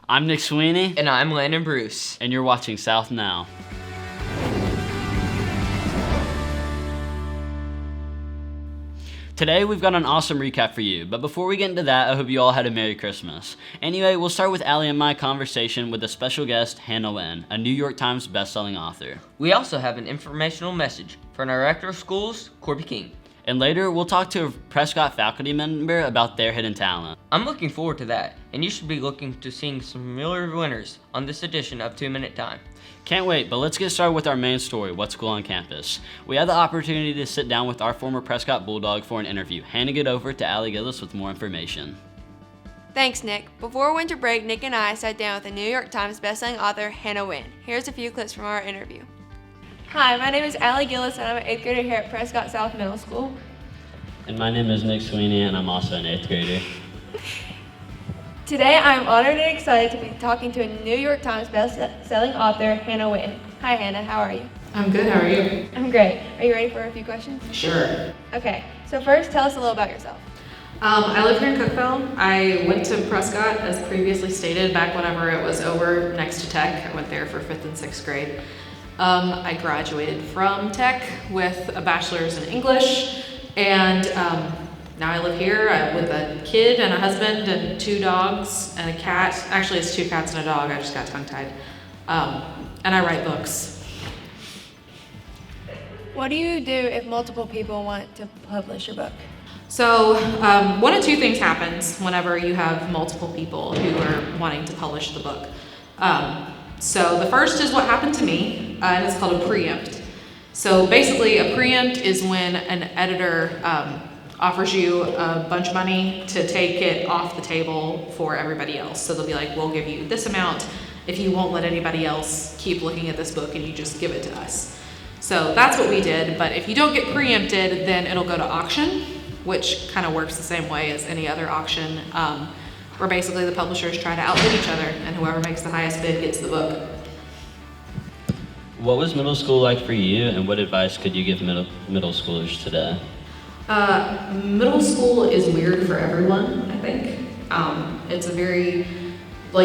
I'm Nick Sweeney. And I'm Landon Bruce. And you're watching South Now. Today we've got an awesome recap for you, but before we get into that, I hope you all had a Merry Christmas. Anyway, we'll start with Allie and my conversation with a special guest, Hannah Whitten, a New York Times bestselling author. We also have an informational message from our Director of Schools, Corby King. And later, we'll talk to a Prescott faculty member about their hidden talent. I'm looking forward to that, and you should be looking to seeing some familiar winners on this edition of 2 Minute Time. Can't wait, but let's get started with our main story, what's cool on campus. We had the opportunity to sit down with our former Prescott Bulldog for an interview. Handing it over to Allie Gillies with more information. Thanks, Nick. Before winter break, Nick and I sat down with a New York Times bestselling author, Hannah Whitten. Here's a few clips from our interview. Hi, my name is Allie Gillies, and I'm an 8th grader here at Prescott South Middle School. And my name is Nick Sweeney, and I'm also an 8th grader. Today, I'm honored and excited to be talking to a New York Times best-selling author, Hannah Whitten. Hi, Hannah. How are you? I'm good. How are you? I'm great. Are you ready for a few questions? Sure. Okay. So first, tell us a little about yourself. I live here in Cookville. I went to Prescott, as previously stated, back whenever it was over next to Tech. I went there for 5th and 6th grade. I graduated from Tech with a bachelor's in English, and now I live here with a kid and a husband and 2 dogs and a cat. Actually, it's 2 cats and a dog. I just got tongue-tied. And I write books. What do you do if multiple people want to publish your book? So one of 2 things happens whenever you have multiple people who are wanting to publish the book. So the first is what happened to me, and it's called a preempt. So basically, a preempt is when an editor offers you a bunch of money to take it off the table for everybody else. So they'll be like, we'll give you this amount if you won't let anybody else keep looking at this book and you just give it to us. So that's what we did, but if you don't get preempted, then it'll go to auction, which kind of works the same way as any other auction, where basically the publishers try to outbid each other, and whoever makes the highest bid gets the book. What was middle school like for you, and what advice could you give middle schoolers today? Middle school is weird for everyone, I think. It's a very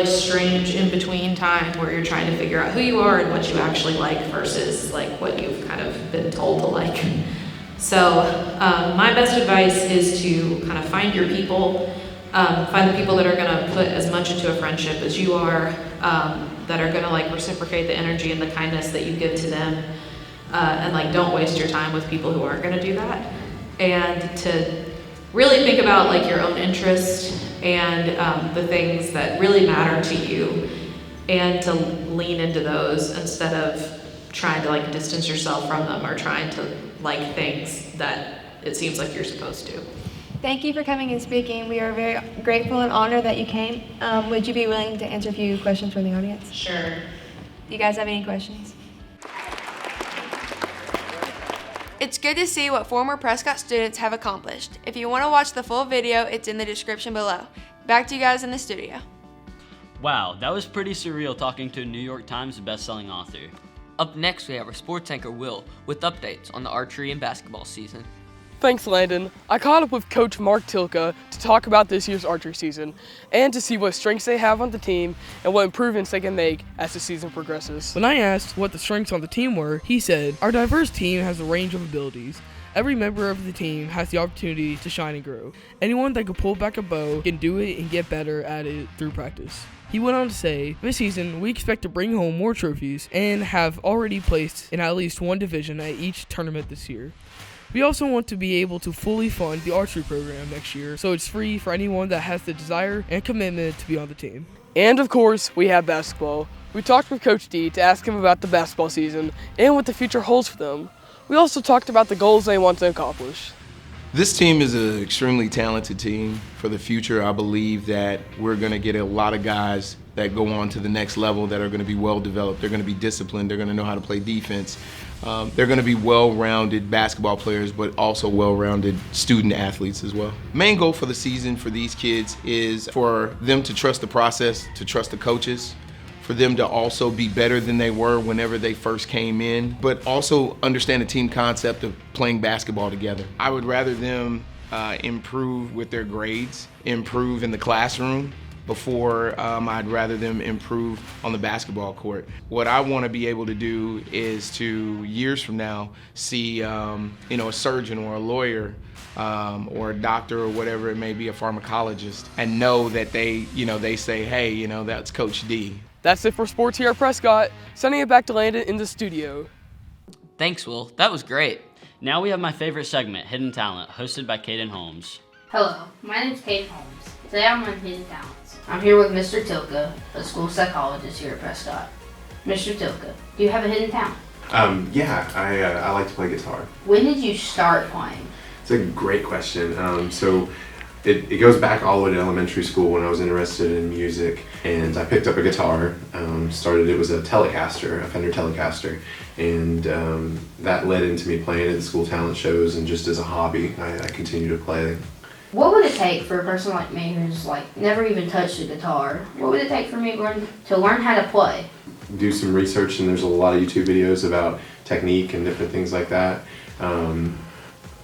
strange in-between time where you're trying to figure out who you are and what you actually like versus what you've kind of been told to like. So my best advice is to kind of find your people, find the people that are going to put as much into a friendship as you are, that are going to reciprocate the energy and the kindness that you give to them, and don't waste your time with people who aren't going to do that. And to really think about your own interest and the things that really matter to you, and to lean into those instead of trying to distance yourself from them or trying to like things that it seems like you're supposed to. Thank you for coming and speaking. We are very grateful and honored that you came. Would you be willing to answer a few questions from the audience? Sure. Do you guys have any questions? It's good to see what former Prescott students have accomplished. If you want to watch the full video, it's in the description below. Back to you guys in the studio. Wow, that was pretty surreal talking to a New York Times bestselling author. Up next, we have our sports anchor, Will, with updates on the archery and basketball season. Thanks, Landon. I caught up with Coach Mark Tylka to talk about this year's archery season and to see what strengths they have on the team and what improvements they can make as the season progresses. When I asked what the strengths on the team were, he said, "Our diverse team has a range of abilities. Every member of the team has the opportunity to shine and grow. Anyone that can pull back a bow can do it and get better at it through practice." He went on to say, "This season, we expect to bring home more trophies and have already placed in at least one division at each tournament this year. We also want to be able to fully fund the archery program next year, so it's free for anyone that has the desire and commitment to be on the team." And of course, we have basketball. We talked with Coach D to ask him about the basketball season and what the future holds for them. We also talked about the goals they want to accomplish. This team is an extremely talented team. For the future, I believe that we're going to get a lot of guys that go on to the next level that are going to be well developed. They're going to be disciplined. They're going to know how to play defense. They're going to be well-rounded basketball players, but also well-rounded student athletes as well. Main goal for the season for these kids is for them to trust the process, to trust the coaches, for them to also be better than they were whenever they first came in, but also understand the team concept of playing basketball together. I would rather them improve with their grades, improve in the classroom, before I'd rather them improve on the basketball court. What I want to be able to do is to, years from now, see a surgeon or a lawyer or a doctor or whatever it may be, a pharmacologist, and know that they say, hey, that's Coach D. That's it for sports here at Prescott. Sending it back to Landon in the studio. Thanks, Will. That was great. Now we have my favorite segment, Hidden Talent, hosted by Cayden Holmes. Hello, my name is Cayden Holmes. Today I'm on Hidden Talents. I'm here with Mr. Tylka, a school psychologist here at Prescott. Mr. Tylka, do you have a hidden talent? Yeah, I like to play guitar. When did you start playing? It's a great question. So it goes back all the way to elementary school when I was interested in music, and I picked up a guitar. It was a Telecaster, a Fender Telecaster, and that led into me playing at the school talent shows, and just as a hobby, I continue to play. What would it take for a person like me who's never even touched a guitar? What would it take for me to learn how to play? Do some research, and there's a lot of YouTube videos about technique and different things like that.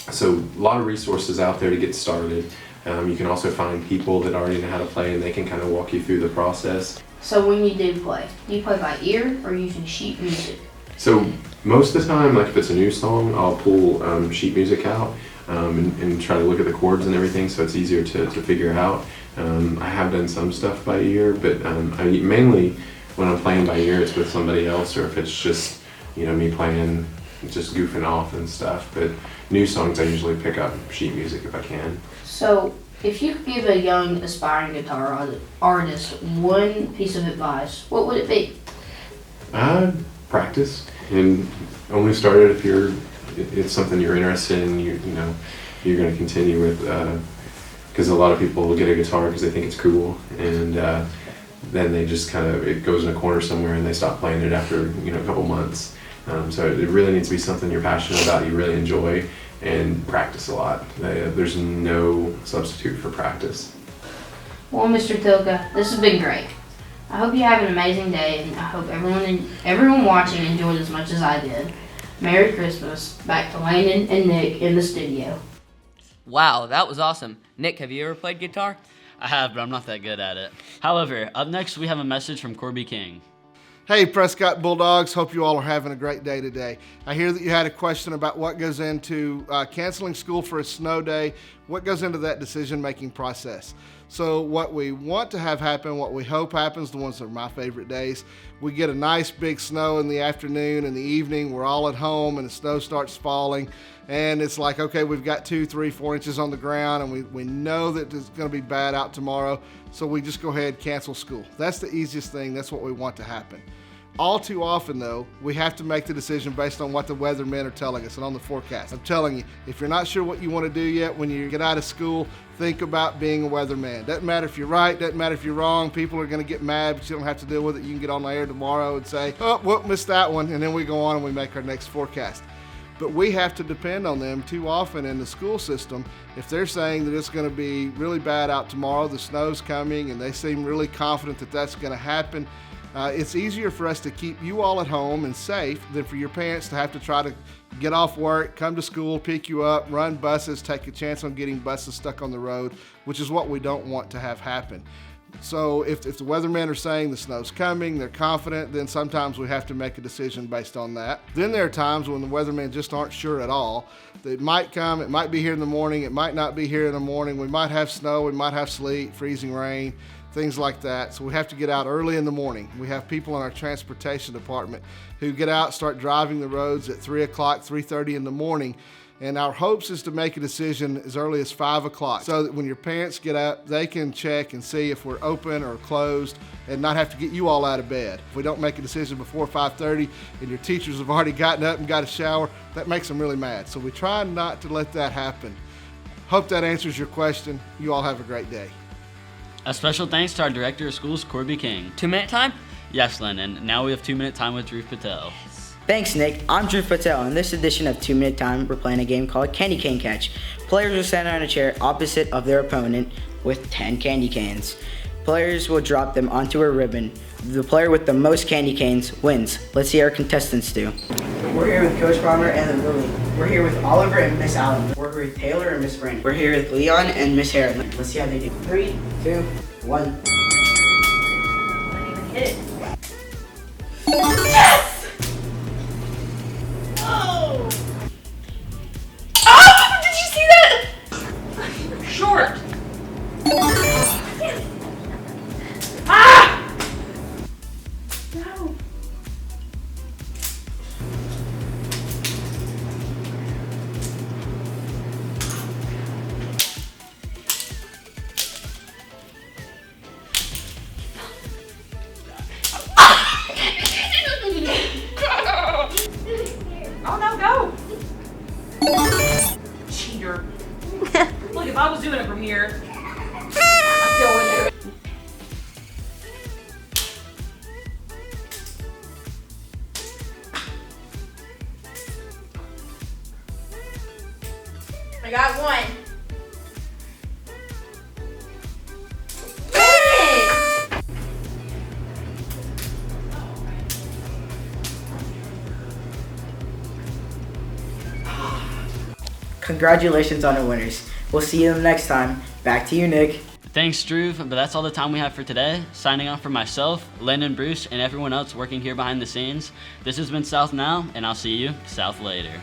So a lot of resources out there to get started. You can also find people that already know how to play, and they can kind of walk you through the process. So when you do play by ear or using sheet music? So most of the time, like if it's a new song, I'll pull sheet music out and try to look at the chords and everything, so it's easier to figure out. I have done some stuff by ear, but mainly when I'm playing by ear, it's with somebody else, or if it's just me playing, just goofing off and stuff. But new songs, I usually pick up sheet music if I can. So if you could give a young aspiring guitar artist one piece of advice, what would it be? Practice, and only start it if it's something you're interested in. You're going to continue with, because a lot of people will get a guitar because they think it's cool, and then they just it goes in a corner somewhere and they stop playing it after a couple months. So it really needs to be something you're passionate about, you really enjoy, and practice a lot. There's no substitute for practice. Well, Mr. Tylka, this has been great. I hope you have an amazing day, and I hope everyone watching enjoyed as much as I did. Merry Christmas. Back to Landon and Nick in the studio. Wow, that was awesome. Nick, have you ever played guitar? I have, but I'm not that good at it. However, up next we have a message from Corby King. Hey Prescott Bulldogs, hope you all are having a great day today. I hear that you had a question about what goes into canceling school for a snow day. What goes into that decision-making process? So what we want to have happen, what we hope happens, the ones that are my favorite days, we get a nice big snow in the afternoon and the evening. We're all at home and the snow starts falling. And it's like, okay, we've got 2, 3, 4 inches on the ground, and we know that it's going to be bad out tomorrow. So we just go ahead and cancel school. That's the easiest thing. That's what we want to happen. All too often, though, we have to make the decision based on what the weathermen are telling us and on the forecast. I'm telling you, if you're not sure what you want to do yet when you get out of school, think about being a weatherman. Doesn't matter if you're right, doesn't matter if you're wrong. People are going to get mad, but you don't have to deal with it. You can get on the air tomorrow and say, oh, whoop, missed that one, and then we go on and we make our next forecast. But we have to depend on them too often in the school system. If they're saying that it's going to be really bad out tomorrow, the snow's coming, and they seem really confident that that's going to happen, it's easier for us to keep you all at home and safe than for your parents to have to try to get off work, come to school, pick you up, run buses, take a chance on getting buses stuck on the road, which is what we don't want to have happen. So if the weathermen are saying the snow's coming, they're confident, then sometimes we have to make a decision based on that. Then there are times when the weathermen just aren't sure at all. It might come, it might be here in the morning, it might not be here in the morning. We might have snow, we might have sleet, freezing rain, things like that. So we have to get out early in the morning. We have people in our transportation department who get out, start driving the roads at 3 o'clock, 3:30 in the morning. And our hopes is to make a decision as early as 5 o'clock so that when your parents get up, they can check and see if we're open or closed and not have to get you all out of bed. If we don't make a decision before 5:30 and your teachers have already gotten up and got a shower, that makes them really mad. So we try not to let that happen. Hope that answers your question. You all have a great day. A special thanks to our Director of Schools, Corby King. 2-minute time? Yes, Landon. Now we have 2-minute time with Dhruv Patel. Thanks, Nick. I'm Dhruv Patel. In this edition of 2-Minute Time, we're playing a game called Candy Cane Catch. Players will stand on a chair opposite of their opponent with 10 candy canes. Players will drop them onto a ribbon. The player with the most candy canes wins. Let's see how our contestants do. We're here with Coach Bomber and Lily. We're here with Oliver and Miss Allen. We're here with Taylor and Miss Brandy. We're here with Leon and Miss Harrison. Let's see how they do. 3, 2, 1. Hit it. Yes! Oh! Oh! Did you see that? Short. Ah! No. Oh no, go! Cheater. Look, if I was doing it from here, I still wouldn't do it. I got one. Congratulations on the winners. We'll see you next time. Back to you, Nick. Thanks, Dhruv, but that's all the time we have for today. Signing off for myself, Landon, Bruce, and everyone else working here behind the scenes. This has been South Now, and I'll see you South later.